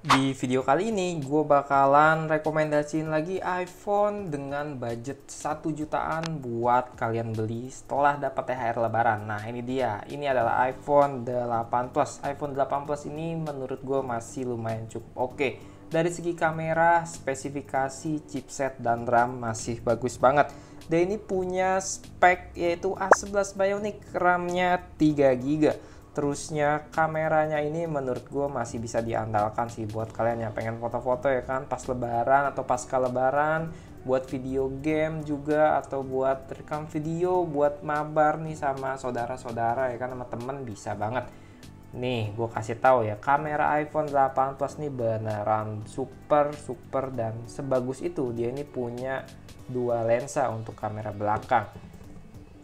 Di video kali ini gue bakalan rekomendasiin lagi iPhone dengan budget 1 jutaan buat kalian beli setelah dapat THR lebaran. Nah ini dia, ini adalah iPhone 8 Plus. iPhone 8 Plus ini menurut gue masih lumayan cukup oke. Dari segi kamera, spesifikasi, chipset, dan RAM masih bagus banget. Dan ini punya spek yaitu A11 Bionic, RAM-nya 3GB. Terusnya kameranya ini menurut gue masih bisa diandalkan sih buat kalian yang pengen foto-foto ya kan pas lebaran atau pasca lebaran, buat video game juga atau buat rekam video, buat mabar nih sama saudara-saudara ya kan, sama temen bisa banget. Nih gue kasih tahu ya, kamera iPhone 8 Plus nih beneran super dan sebagus itu. Dia ini punya dua lensa untuk kamera belakang.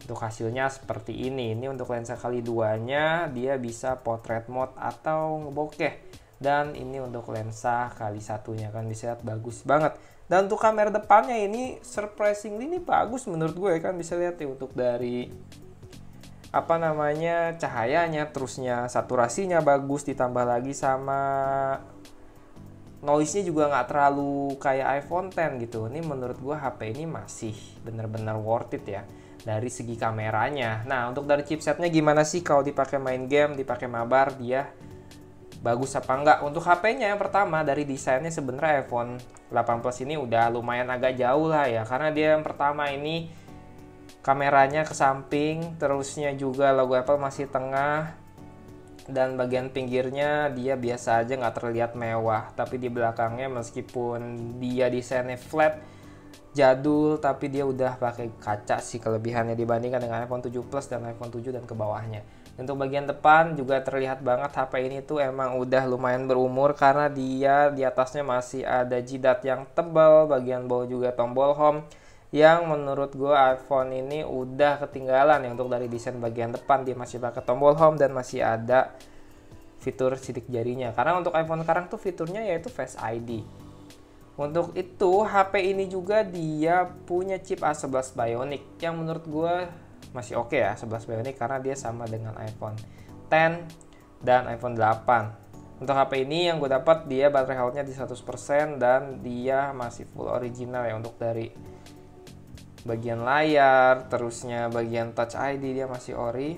Untuk hasilnya seperti ini. Ini untuk lensa kali duanya dia bisa portrait mode atau ngebokeh. Dan ini untuk lensa kali satunya kan bisa lihat bagus banget. Dan untuk kamera depannya ini surprisingly ini bagus menurut gue kan, bisa lihat ya untuk dari cahayanya, terusnya saturasinya bagus, ditambah lagi sama noise-nya juga nggak terlalu kayak iPhone X gitu. Ini menurut gue HP ini masih bener-bener worth it ya dari segi kameranya. Nah untuk dari chipsetnya gimana sih kalau dipakai main game, dipakai mabar, dia bagus apa enggak? Untuk HP-nya yang pertama dari desainnya sebenarnya iPhone 8 Plus ini udah lumayan agak jauh lah ya, karena dia yang pertama ini kameranya ke samping, terusnya juga logo Apple masih tengah, dan bagian pinggirnya dia biasa aja nggak terlihat mewah. Tapi di belakangnya meskipun dia desainnya flat jadul, tapi dia udah pakai kaca sih kelebihannya dibandingkan dengan iPhone 7 Plus dan iPhone 7 dan ke bawahnya. Untuk bagian depan juga terlihat banget HP ini tuh emang udah lumayan berumur, karena dia di atasnya masih ada jidat yang tebal, bagian bawah juga tombol home yang menurut gue iPhone ini udah ketinggalan ya. Untuk dari desain bagian depan dia masih pakai tombol home dan masih ada fitur sidik jarinya, karena untuk iPhone sekarang tuh fiturnya yaitu Face ID. Untuk itu HP ini juga dia punya chip A11 Bionic yang menurut gue masih oke ya, 11 Bionic, karena dia sama dengan iPhone X dan iPhone 8. Untuk HP ini yang gue dapat dia baterai health-nya di 100% dan dia masih full original ya. Untuk dari bagian layar, terusnya bagian Touch ID dia masih ori.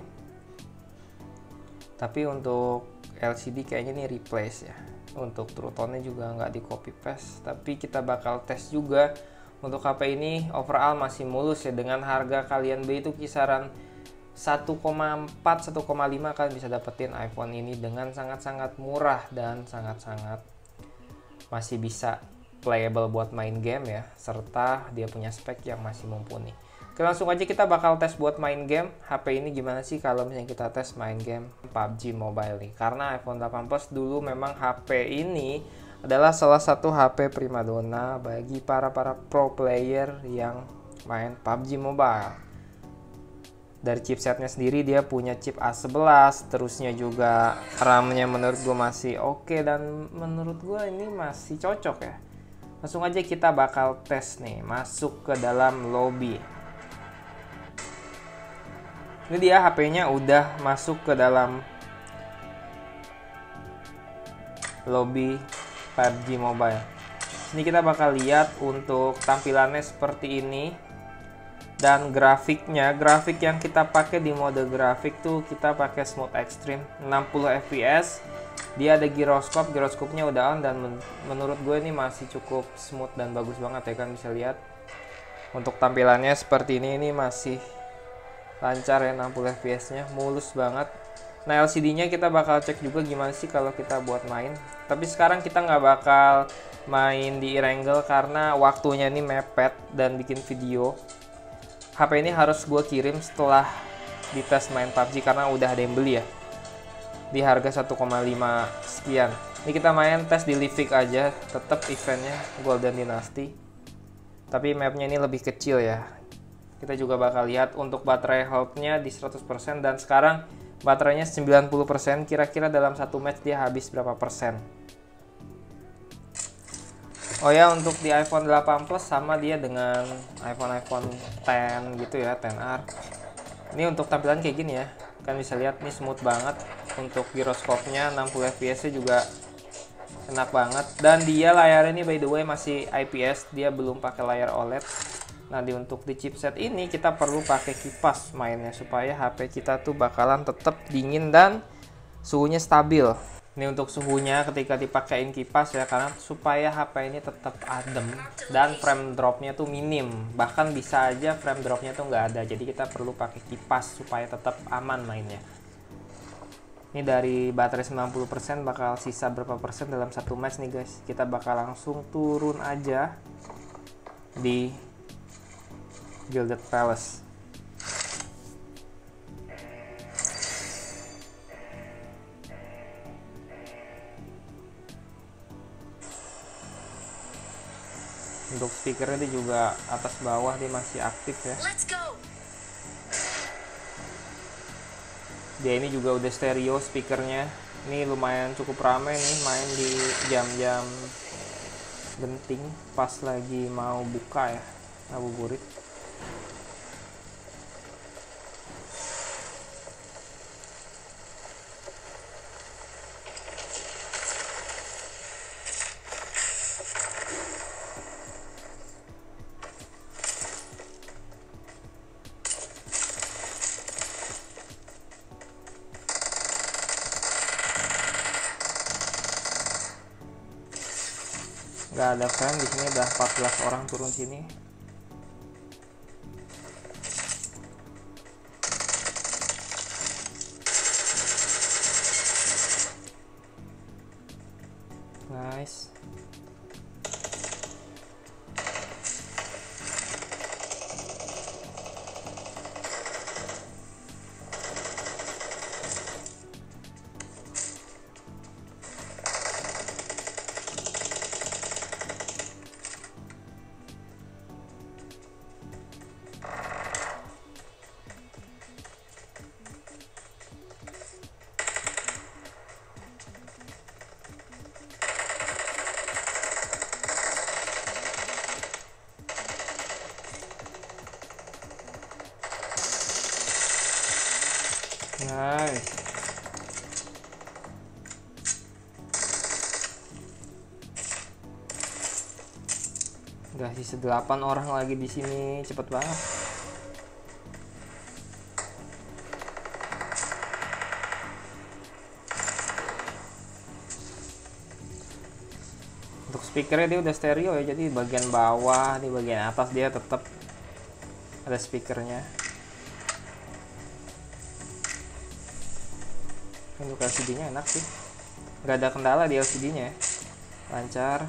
Tapi untuk LCD kayaknya ini replace ya. Untuk true tone-nya juga nggak di copy paste, tapi kita bakal tes juga. Untuk HP ini overall masih mulus ya, dengan harga kalian beli itu kisaran 1,4 1,5 kalian bisa dapetin iPhone ini dengan sangat-sangat murah dan sangat-sangat masih bisa playable buat main game ya, serta dia punya spek yang masih mumpuni. Oke, langsung aja kita bakal tes buat main game. HP ini gimana sih kalau misalnya kita tes main game PUBG Mobile nih. Karena iPhone 8 Plus dulu memang HP ini adalah salah satu HP primadona bagi para pro player yang main PUBG Mobile. Dari chipsetnya sendiri dia punya chip A11, terusnya juga RAM-nya menurut gue masih oke, dan menurut gue ini masih cocok ya. Langsung aja kita bakal tes nih, masuk ke dalam lobby. Ini dia HP-nya udah masuk ke dalam lobby PUBG Mobile. Ini kita bakal lihat untuk tampilannya seperti ini. Dan grafiknya, grafik yang kita pakai di mode grafik tuh kita pakai Smooth Extreme 60 fps. Dia ada gyroscope-nya udah on, dan menurut gue ini masih cukup smooth dan bagus banget ya kan, bisa lihat. Untuk tampilannya seperti ini masih lancar ya, 60 fps nya mulus banget. Nah LCD-nya kita bakal cek juga gimana sih kalau kita buat main. Tapi sekarang kita nggak bakal main di Erangel karena waktunya ini mepet, dan bikin video HP ini harus gue kirim setelah dites main PUBG karena udah ada yang beli ya, di harga 1,5 sekian. Ini kita main tes di Livik aja, tetap eventnya Golden Dynasty, tapi mapnya ini lebih kecil ya. Kita juga bakal lihat untuk baterai health-nya di 100%, dan sekarang baterainya 90%. Kira-kira dalam satu match dia habis berapa persen? Oh ya, untuk di iPhone 8 Plus sama dia dengan iPhone X gitu ya, XR. Ini untuk tampilan kayak gini ya. Kan bisa lihat nih smooth banget. Untuk gyroscope-nya 60 fps juga enak banget. Dan dia layarnya ini by the way masih IPS, dia belum pakai layar OLED. Nah, untuk di chipset ini kita perlu pakai kipas mainnya supaya HP kita tuh bakalan tetap dingin dan suhunya stabil. Ini untuk suhunya ketika dipakein kipas ya, karena supaya HP ini tetap adem dan frame dropnya tuh minim. Bahkan bisa aja frame dropnya tuh nggak ada. Jadi kita perlu pakai kipas supaya tetap aman mainnya. Ini dari baterai 90% bakal sisa berapa persen dalam satu match nih guys. Kita bakal langsung turun aja di Gilded Palace. Untuk speakernya dia juga atas bawah dia masih aktif ya. Dia ini juga udah stereo speakernya. Ini lumayan cukup ramai nih main di jam-jam genting pas lagi mau buka ya, ngabuburit. Nggak ada frame di sini, udah 14 orang turun sini. Nice. Nice. Udah sisa 8 orang lagi di sini, cepet banget. Untuk speakernya dia udah stereo ya, jadi bagian bawah, di bagian atas dia tetap ada speakernya. Untuk LCD-nya enak sih, nggak ada kendala di LCD-nya ya, lancar.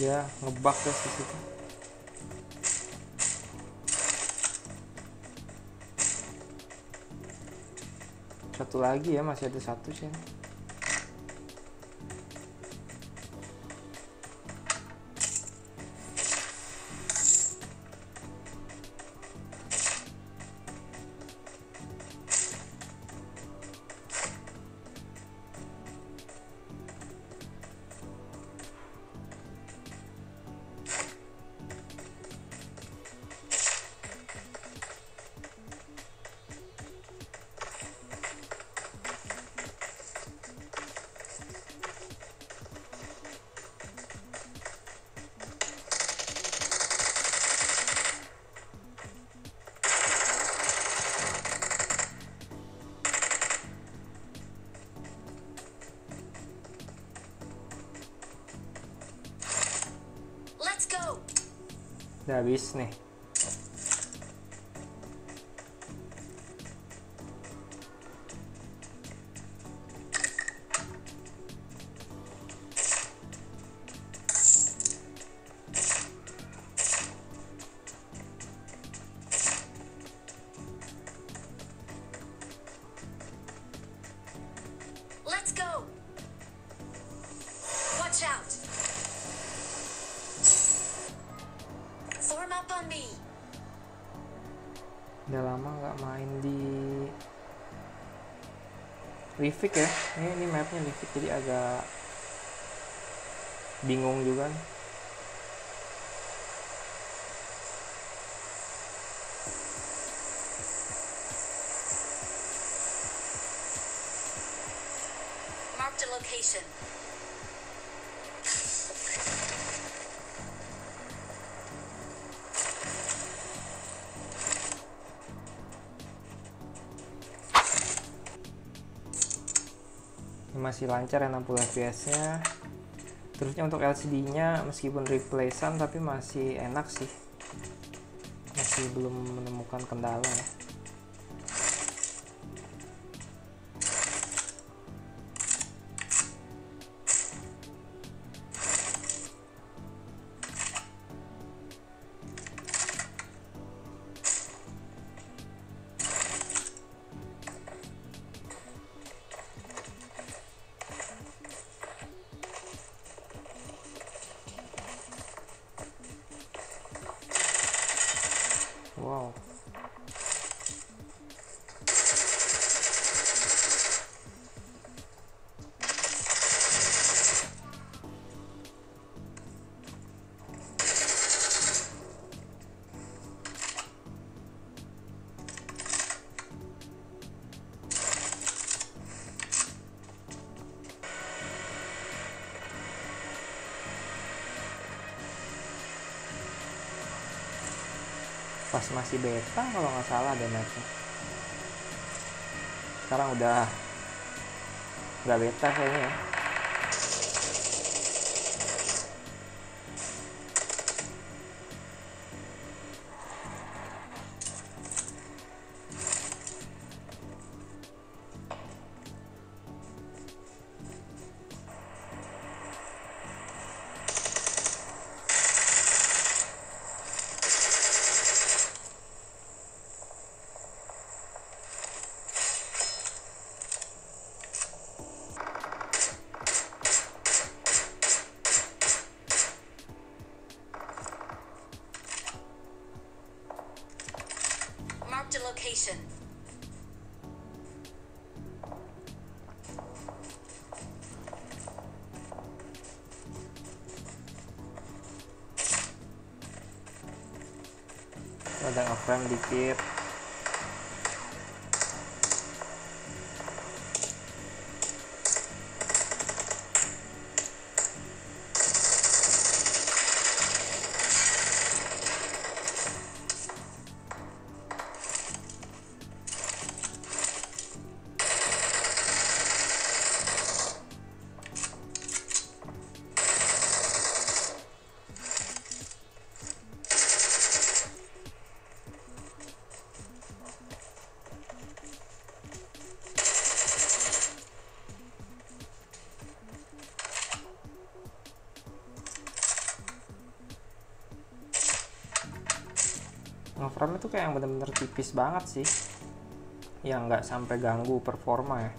Ya ngebug guys di situ. Satu lagi ya, masih ada satu sih. Udah habis nih. Let's go. Watch out. Form up on me. Udah lama nggak main di Livik ya. Ini mapnya Livik, jadi agak bingung juga nih. Mark the location. Masih lancar ya 60 fps nya. Terusnya untuk LCD nya meskipun replacean tapi masih enak sih, masih belum menemukan kendala ya. Wow. Pas masih beta kalau nggak salah deh mapnya. Sekarang udah nggak beta kayaknya ya. Mark the location. Ada nge-frame dikit. Nge-frame itu kayak yang bener-bener tipis banget sih, yang nggak sampai ganggu performa ya.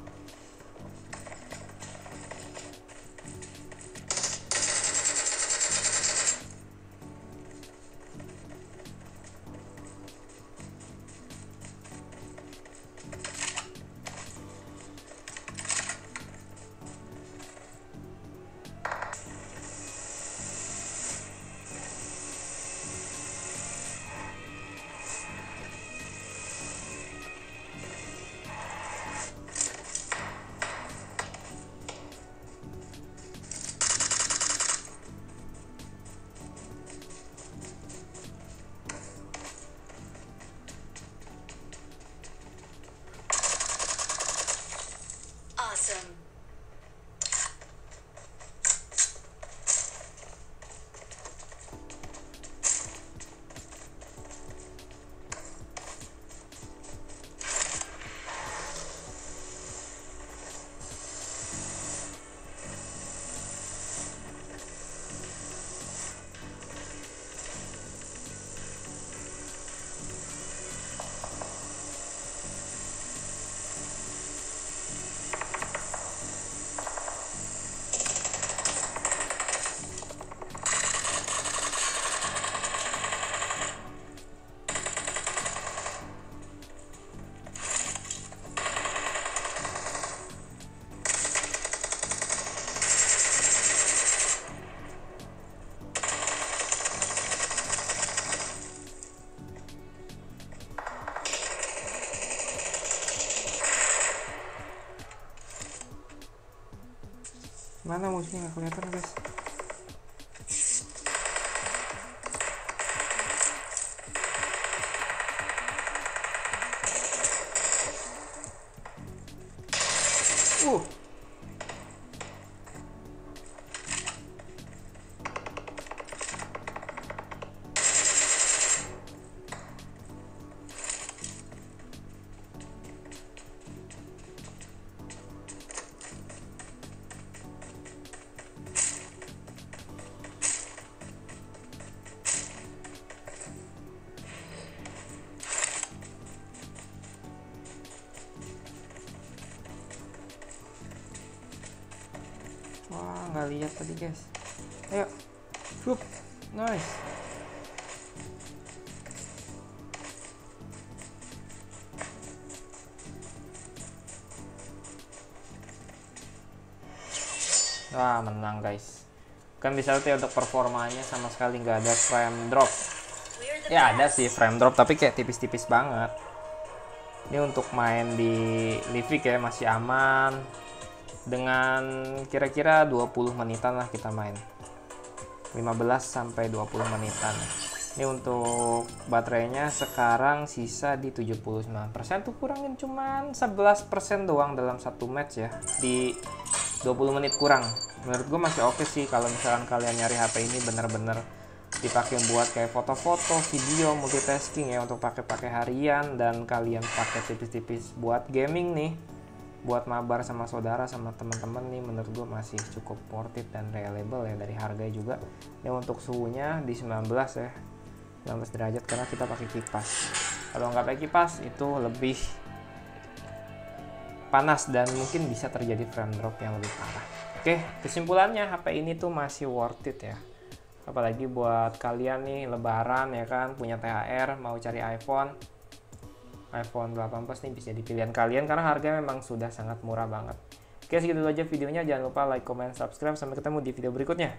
Mana musuhnya nggak kelihatan guys. Uh. Wah, nggak lihat tadi guys. Ayo, Hup. Nice. Wah, menang guys. Kan bisa lihat ya untuk performanya sama sekali nggak ada frame drop. We're the Ya ada best. sih frame drop tapi kayak tipis-tipis banget. Ini untuk main di Livik ya masih aman. Dengan kira-kira 20 menitan lah kita main. 15 sampai 20 menitan. Ini untuk baterainya sekarang sisa di 79%, tuh kurangin cuman 11% doang dalam satu match ya. Di 20 menit kurang. Menurut gue masih oke sih kalau misalkan kalian nyari HP ini bener-bener dipakai buat kayak foto-foto, video, multitasking ya, untuk pakai harian, dan kalian pakai tipis-tipis buat gaming nih, buat mabar sama saudara sama teman-teman nih, menurut gue masih cukup worth it dan reliable ya dari harga juga. Ini untuk suhunya di 19 ya, 19 derajat karena kita pakai kipas. Kalau nggak pakai kipas itu lebih panas dan mungkin bisa terjadi frame drop yang lebih parah. Oke, kesimpulannya HP ini tuh masih worth it ya. Apalagi buat kalian nih lebaran ya kan, punya THR mau cari iPhone 18 Plus nih bisa di pilihan kalian karena harganya memang sudah sangat murah banget. Oke, segitu aja videonya. Jangan lupa like, comment, subscribe. Sampai ketemu di video berikutnya.